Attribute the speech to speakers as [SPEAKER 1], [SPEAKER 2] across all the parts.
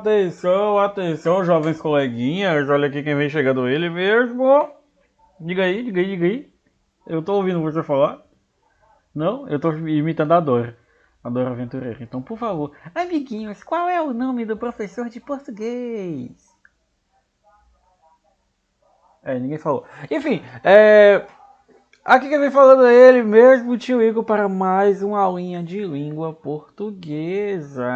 [SPEAKER 1] Atenção, atenção, jovens coleguinhas. Olha aqui quem vem chegando, ele mesmo. Diga aí, diga aí, diga aí. Eu tô ouvindo você falar. Não? Eu tô imitando a Dora. A Dora Aventureira. Então, por favor, amiguinhos, qual é o nome do professor de português? Ninguém falou. Enfim, aqui quem vem falando é ele mesmo, tio Igor, para mais uma aulinha de língua portuguesa.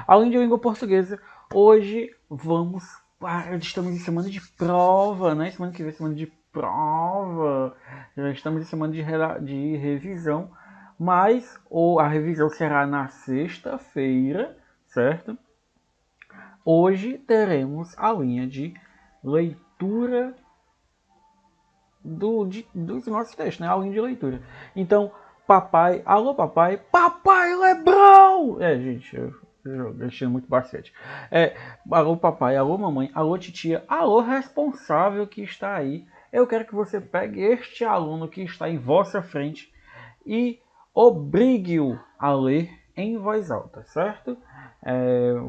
[SPEAKER 1] Aulinha de língua portuguesa. Hoje vamos para... Estamos em semana de prova, né? Semana que vem, semana de prova. Já estamos em semana de revisão. Mas a revisão será na sexta-feira, certo? Hoje teremos a aulinha de leitura dos nossos textos, né? A aulinha de leitura. Então, papai, alô papai, papai Lebrão! Gente, eu assistindo muito basquete. Alô papai, alô mamãe, alô titia, alô responsável que está aí. Eu quero que você pegue este aluno que está em vossa frente e obrigue-o a ler em voz alta, certo?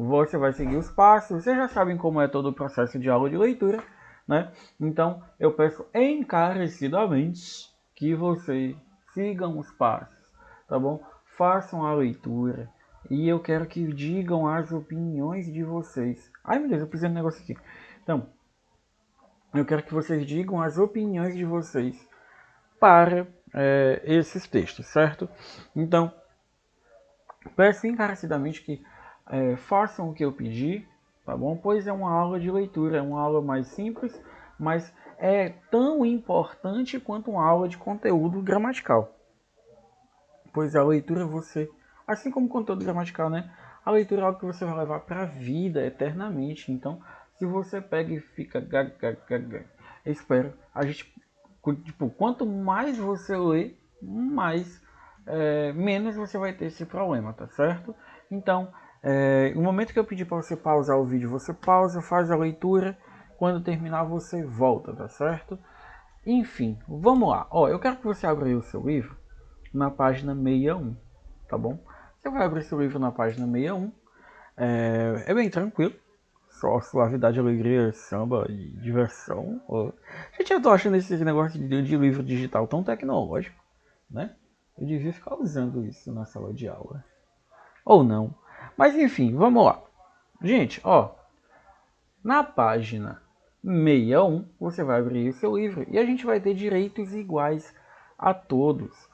[SPEAKER 1] Você vai seguir os passos, vocês já sabem como é todo o processo de aula de leitura, né? Então eu peço encarecidamente que vocês sigam os passos, tá bom? Façam a leitura e eu quero que digam as opiniões de vocês. Ai meu Deus, eu precisei de um negócio aqui. Então, eu quero que vocês digam as opiniões de vocês para esses textos, certo? Então, peço encarecidamente que façam o que eu pedi, tá bom? Pois é uma aula de leitura, é uma aula mais simples, mas é tão importante quanto uma aula de conteúdo gramatical. Pois a leitura assim como o conteúdo gramatical, né? A leitura é algo que você vai levar para a vida eternamente. Então, se você pega e fica espero, quanto mais você lê, menos você vai ter esse problema, tá certo? Então, no momento que eu pedir para você pausar o vídeo, você pausa, faz a leitura. Quando terminar, você volta, tá certo? Enfim, vamos lá. Eu quero que você abra aí o seu livro na página 61, tá bom? Você vai abrir seu livro na página 61. É bem tranquilo. Só suavidade, alegria, samba e diversão. Gente, eu tô achando esse negócio de livro digital tão tecnológico, né? Eu devia ficar usando isso na sala de aula. Ou não. Mas enfim, vamos lá. Gente, na página 61, você vai abrir o seu livro e a gente vai ter direitos iguais a todos.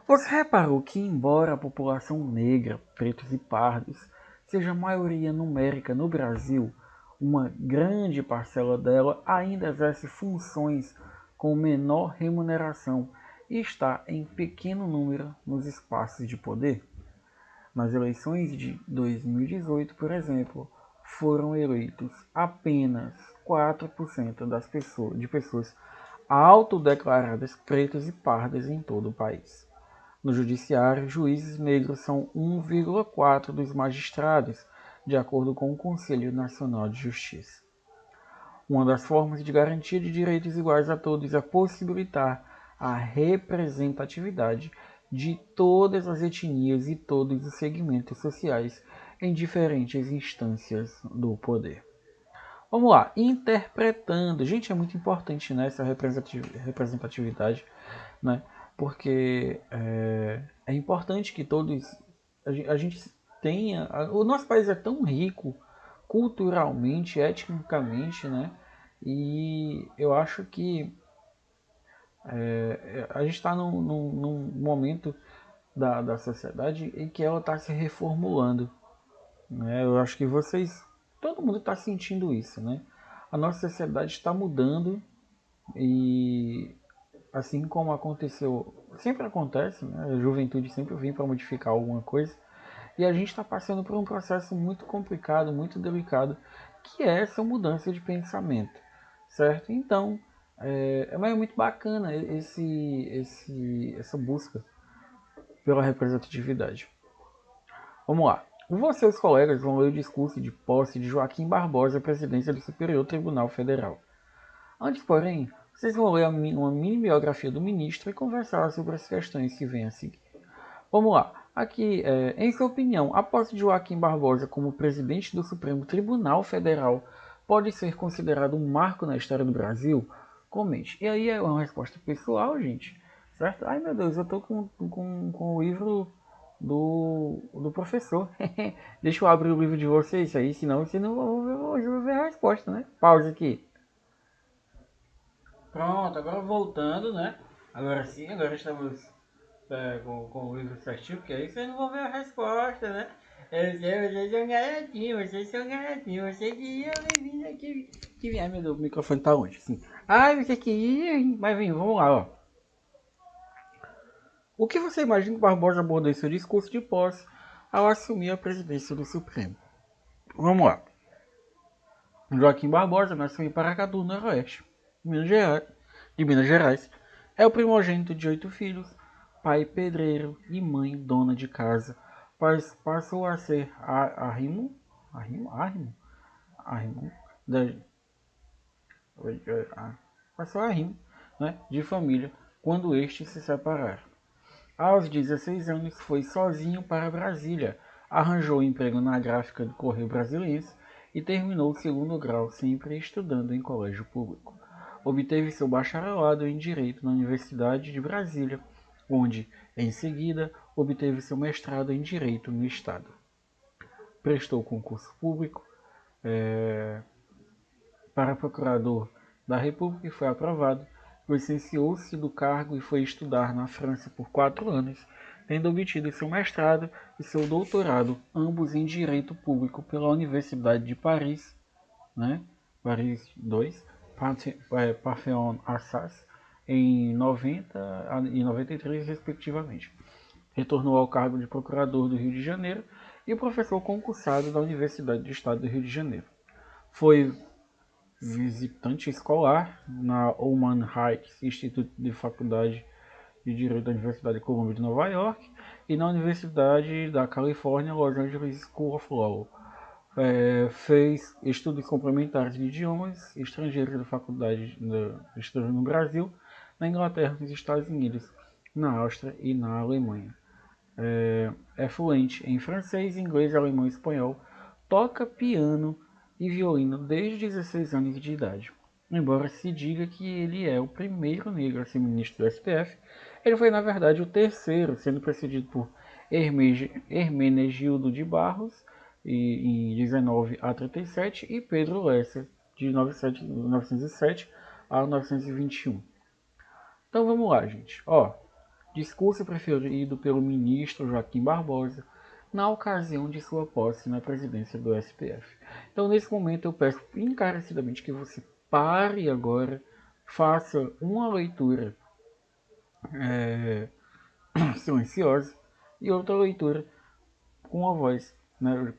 [SPEAKER 1] Você reparou que, embora a população negra, pretos e pardos, seja a maioria numérica no Brasil, uma grande parcela dela ainda exerce funções com menor remuneração e está em pequeno número nos espaços de poder? Nas eleições de 2018, por exemplo, foram eleitos apenas 4% de pessoas autodeclaradas pretas e pardas em todo o país. No judiciário, juízes negros são 1,4% dos magistrados, de acordo com o Conselho Nacional de Justiça. Uma das formas de garantia de direitos iguais a todos é possibilitar a representatividade de todas as etnias e todos os segmentos sociais em diferentes instâncias do poder. Vamos lá, interpretando. Gente, é muito importante, né, essa representatividade, né? Porque é importante que todos a gente tenha. O nosso país é tão rico culturalmente, etnicamente, né? E eu acho que a gente está num momento da sociedade em que ela está se reformulando, né? Eu acho que todo mundo está sentindo isso, né? A nossa sociedade está mudando e assim como aconteceu, sempre acontece, né? A juventude sempre vem para modificar alguma coisa e a gente está passando por um processo muito complicado, muito delicado, que é essa mudança de pensamento, certo? Então, é muito bacana essa busca pela representatividade. Vamos lá. Você e os colegas vão ler o discurso de posse de Joaquim Barbosa à presidência do Superior Tribunal Federal. Antes, porém, vocês vão ler uma mini biografia do ministro e conversar sobre as questões que vêm a seguir. Vamos lá. Aqui, em sua opinião, a posse de Joaquim Barbosa como presidente do Supremo Tribunal Federal pode ser considerado um marco na história do Brasil? Comente. E aí é uma resposta pessoal, gente. Certo? Ai meu Deus, eu tô com o livro do professor. Deixa eu abrir o livro de vocês aí, senão vocês não vão ver a resposta, né? Pausa aqui. Pronto, agora voltando, né? Agora sim, agora estamos com o livro certinho, porque aí vocês não vão ver a resposta, né? Vocês são garotinhos, vocês queriam vir aqui. Ai meu Deus, o microfone tá onde? Sim. Ai, você queria, hein? Mas vem, vamos lá, ó. O que você imagina que Barbosa abordou em seu discurso de posse ao assumir a presidência do Supremo? Vamos lá. Joaquim Barbosa nasceu em Paracatu, Noroeste, de Minas Gerais. É o primogênito de 8 filhos, pai pedreiro e mãe dona de casa. Passou a ser arrimo da, passou a arrimo, né, de família quando estes se separaram. Aos 16 anos foi sozinho para Brasília, arranjou emprego na gráfica do Correio Brasiliense e terminou o segundo grau sempre estudando em colégio público. Obteve seu bacharelado em Direito na Universidade de Brasília, onde, em seguida, obteve seu mestrado em Direito no Estado. Prestou concurso público para procurador da República e foi aprovado. Licenciou-se do cargo e foi estudar na França por 4 anos, tendo obtido seu mestrado e seu doutorado, ambos em Direito Público pela Universidade de Paris, né? Paris 2, Parfeon-Assas, em 90 e 93, respectivamente. Retornou ao cargo de procurador do Rio de Janeiro e professor concursado da Universidade do Estado do Rio de Janeiro. Foi visitante escolar na Oman Heights Institute de Faculdade de Direito da Universidade de Columbia de Nova York e na Universidade da Califórnia, Los Angeles School of Law. Fez estudos complementares de idiomas estrangeiros da faculdade no Brasil, na Inglaterra, nos Estados Unidos, na Áustria e na Alemanha. É fluente em francês, inglês, alemão e espanhol. Toca piano e violino desde 16 anos de idade. Embora se diga que ele é o primeiro negro a ser ministro do STF, ele foi na verdade o terceiro, sendo precedido por Hermenegildo de Barros, em 19 a 37, e Pedro Lessa, de 1907 a 1921. Então vamos lá, gente. Discurso preferido pelo ministro Joaquim Barbosa na ocasião de sua posse na presidência do STF. Então, nesse momento, eu peço encarecidamente que você pare agora, faça uma leitura silenciosa e outra leitura com a voz, né,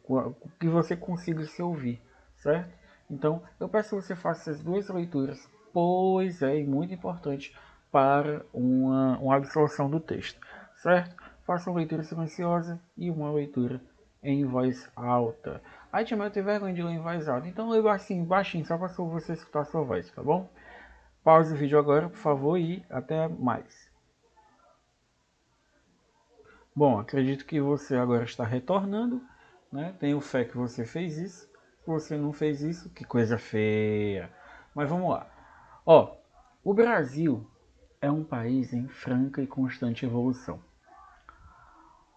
[SPEAKER 1] que você consiga se ouvir, certo? Então, eu peço que você faça essas duas leituras, pois é muito importante para uma absorção do texto, certo? Faça uma leitura silenciosa e uma leitura em voz alta. Aí, Tiamat, eu tenho vergonha de ler em voz alta, então leio assim, baixinho, só para você escutar a sua voz, tá bom? Pause o vídeo agora, por favor, e até mais. Bom, acredito que você agora está retornando, né? Tenho fé que você fez isso. Se você não fez isso, que coisa feia. Mas vamos lá. O Brasil é um país em franca e constante evolução.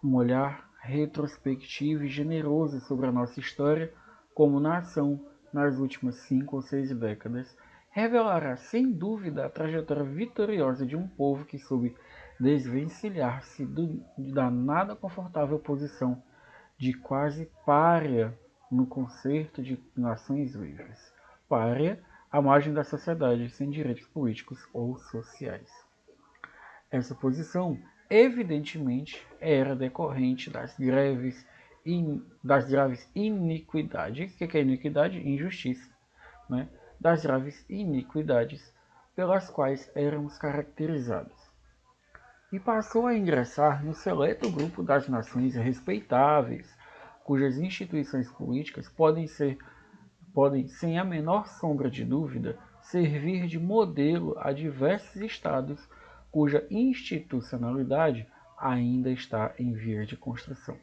[SPEAKER 1] Um olhar retrospectivo e generoso sobre a nossa história como nação nas últimas 5 ou 6 décadas revelará sem dúvida a trajetória vitoriosa de um povo que soube desvencilhar-se da nada confortável posição de quase pária no concerto de nações livres. Pária à margem da sociedade, sem direitos políticos ou sociais. Essa posição, evidentemente, era decorrente das graves iniquidades. O que é iniquidade? Injustiça. Né? Das graves iniquidades pelas quais éramos caracterizados. E passou a ingressar no seleto grupo das nações respeitáveis, cujas instituições políticas podem, sem a menor sombra de dúvida, servir de modelo a diversos estados cuja institucionalidade ainda está em vias de construção.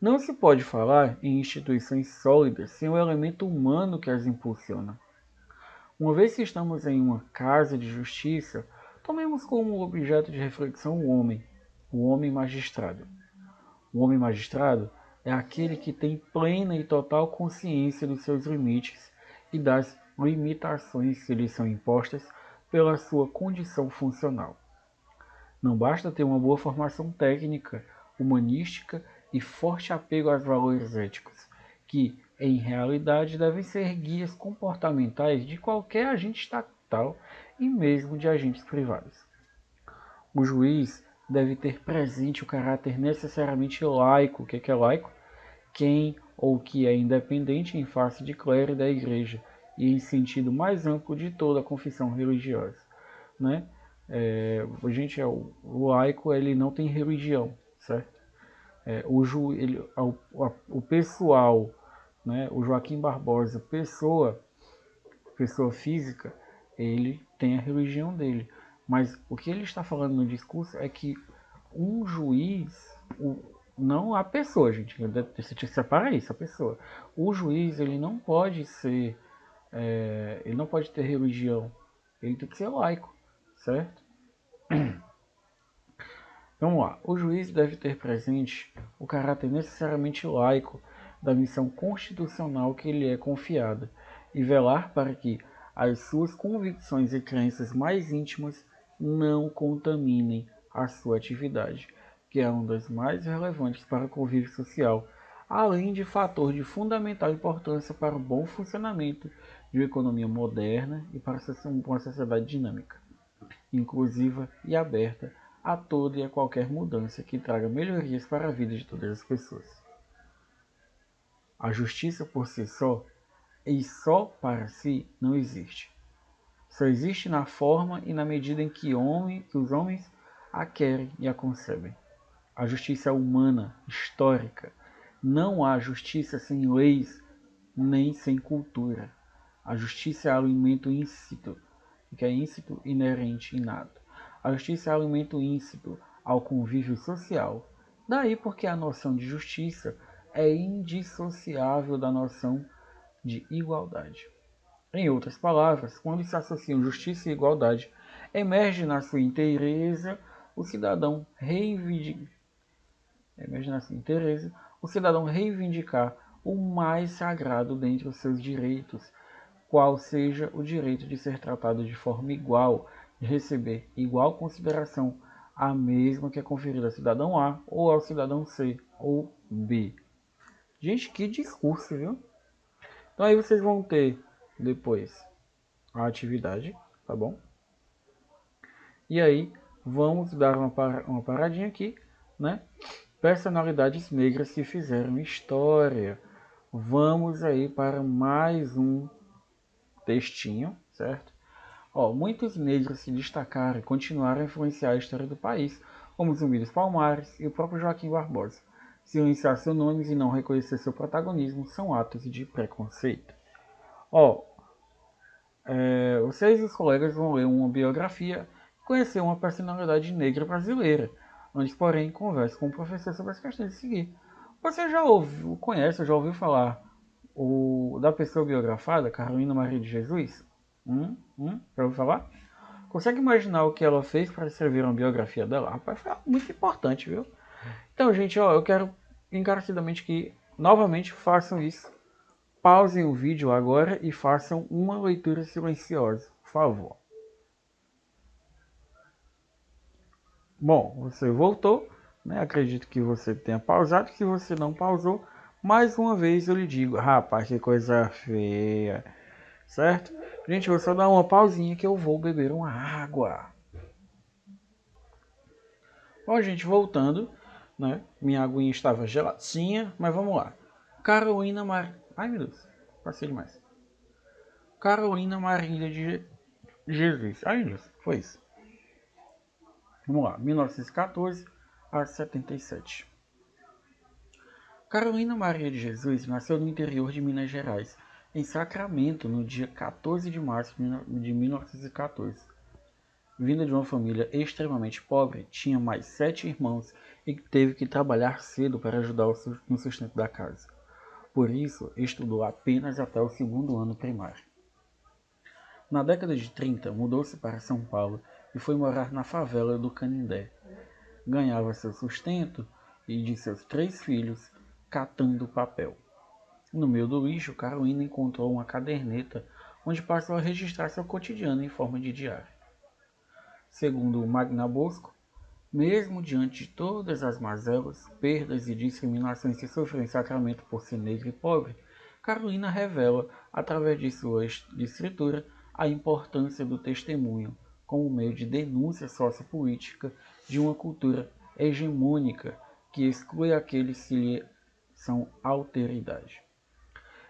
[SPEAKER 1] Não se pode falar em instituições sólidas sem o elemento humano que as impulsiona. Uma vez que estamos em uma casa de justiça, tomemos como objeto de reflexão o homem magistrado. O homem magistrado é aquele que tem plena e total consciência dos seus limites e das limitações que lhe são impostas pela sua condição funcional. Não basta ter uma boa formação técnica, humanística e forte apego aos valores éticos, que, em realidade, devem ser guias comportamentais de qualquer agente estatal e mesmo de agentes privados. O juiz deve ter presente o caráter necessariamente laico. O que é laico? Quem ou que é independente em face de clero da igreja e em sentido mais amplo de toda a confissão religiosa, né? Gente, o laico ele não tem religião, certo? O pessoal, né? O Joaquim Barbosa, pessoa física, ele tem a religião dele. Mas o que ele está falando no discurso é que um juiz, não a pessoa, gente, você separa isso, a pessoa. O juiz, ele não pode ser, ele não pode ter religião, ele tem que ser laico, certo? Vamos lá. O juiz deve ter presente o caráter necessariamente laico da missão constitucional que lhe é confiada e velar para que as suas convicções e crenças mais íntimas não contaminem a sua atividade, que é uma das mais relevantes para o convívio social, além de fator de fundamental importância para o bom funcionamento de uma economia moderna e para uma sociedade dinâmica, inclusiva e aberta a toda e a qualquer mudança que traga melhorias para a vida de todas as pessoas. A justiça por si só e só para si não existe. Só existe na forma e na medida em que os homens a querem e a concebem. A justiça é humana, histórica. Não há justiça sem leis, nem sem cultura. A justiça é alimento íncito, que é íncito, inerente, inato. A justiça é alimento íncito ao convívio social. Daí porque a noção de justiça é indissociável da noção de igualdade. Em outras palavras, quando se associam justiça e igualdade, emerge na sua inteireza o cidadão reivindicar o mais sagrado dentre os seus direitos, qual seja o direito de ser tratado de forma igual, de receber igual consideração, a mesma que é conferida ao cidadão A ou ao cidadão C ou B. Gente, que discurso, viu? Então aí vocês vão ter depois a atividade, tá bom? E aí vamos dar uma paradinha aqui, né? Personalidades negras que fizeram história. Vamos aí para mais um textinho, certo? Muitos negros se destacaram e continuaram a influenciar a história do país, como Zumbi dos Palmares e o próprio Joaquim Barbosa. Silenciar seus nomes e não reconhecer seu protagonismo são atos de preconceito. Vocês e os colegas vão ler uma biografia e conhecer uma personalidade negra brasileira, antes, porém, converse com o professor sobre as questões de seguir. Você já ouviu falar da pessoa biografada, Carolina Maria de Jesus? Já ouviu falar? Consegue imaginar o que ela fez para escrever uma biografia dela? Rapaz, foi muito importante, viu? Então, gente, eu quero encarecidamente que novamente façam isso. Pausem o vídeo agora e façam uma leitura silenciosa, por favor. Bom, você voltou, né? Acredito que você tenha pausado. Se você não pausou, mais uma vez eu lhe digo, rapaz, que coisa feia, certo? Gente, vou só dar uma pausinha que eu vou beber uma água. Bom, gente, voltando, né? Minha aguinha estava geladinha, mas vamos lá. Carolina Maria... Ai, meu Deus, passei demais. Carolina Maria de Jesus. Ai, meu Deus, foi isso. Vamos lá, 1914 a 77. Carolina Maria de Jesus nasceu no interior de Minas Gerais, em Sacramento, no dia 14 de março de 1914. Vinda de uma família extremamente pobre, tinha mais 7 irmãos e teve que trabalhar cedo para ajudar no sustento da casa. Por isso, estudou apenas até o segundo ano primário. Na década de 30, mudou-se para São Paulo e foi morar na favela do Canindé. Ganhava seu sustento e de seus 3 filhos catando papel. No meio do lixo, Carolina encontrou uma caderneta onde passou a registrar seu cotidiano em forma de diário. Segundo Magna Bosco, mesmo diante de todas as mazelas, perdas e discriminações que sofreu em Sacramento por ser negra e pobre, Carolina revela, através de sua escritura, a importância do testemunho como meio de denúncia sociopolítica de uma cultura hegemônica que exclui aqueles que lhe são alteridade.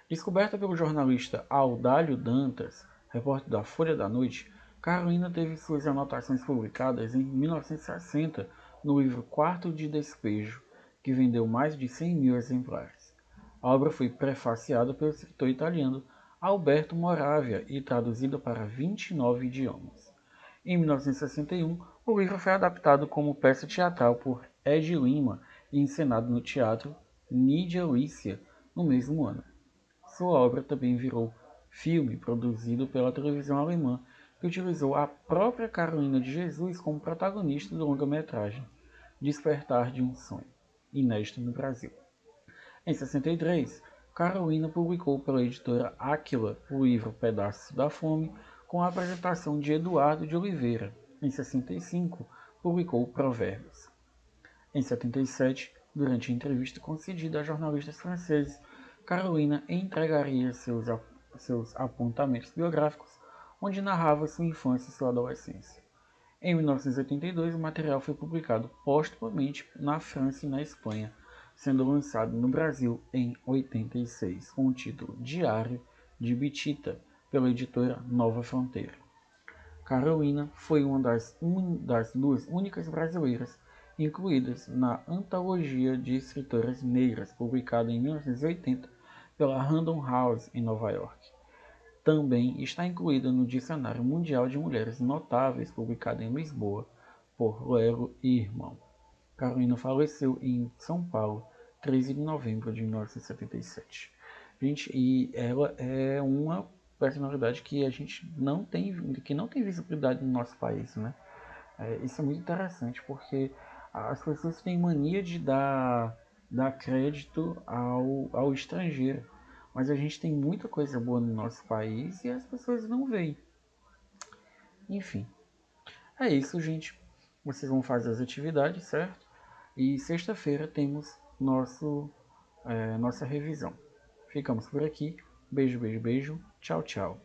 [SPEAKER 1] Descoberta pelo jornalista Audálio Dantas, repórter da Folha da Noite, Carolina teve suas anotações publicadas em 1960 no livro Quarto de Despejo, que vendeu mais de 100 mil exemplares. A obra foi prefaciada pelo escritor italiano Alberto Moravia e traduzida para 29 idiomas. Em 1961, o livro foi adaptado como peça teatral por Ed Lima e encenado no Teatro Nídia Lícia no mesmo ano. Sua obra também virou filme produzido pela televisão alemã, que utilizou a própria Carolina de Jesus como protagonista do longa-metragem Despertar de um Sonho, inédito no Brasil. Em 63, Carolina publicou pela editora Áquila o livro Pedaços da Fome, com a apresentação de Eduardo de Oliveira. Em 65, publicou Provérbios. Em 77, durante a entrevista concedida a jornalistas franceses, Carolina entregaria seus apontamentos biográficos, onde narrava sua infância e sua adolescência. Em 1982, o material foi publicado póstumamente na França e na Espanha, sendo lançado no Brasil em 86, com o título Diário de Bitita, pela editora Nova Fronteira. Carolina foi uma das duas únicas brasileiras incluídas na Antologia de Escritoras Negras, publicada em 1980 pela Random House, em Nova York. Também está incluída no Dicionário Mundial de Mulheres Notáveis, publicado em Lisboa, por Lelo e Irmão. Carolina faleceu em São Paulo, 13 de novembro de 1977. Gente, e ela é uma personalidade que a gente não tem visibilidade no nosso país, né? Isso é muito interessante, porque as pessoas têm mania de dar crédito ao estrangeiro. Mas a gente tem muita coisa boa no nosso país e as pessoas não veem. Enfim, é isso, gente. Vocês vão fazer as atividades, certo? E sexta-feira temos nossa revisão. Ficamos por aqui. Beijo, beijo, beijo. Tchau, tchau.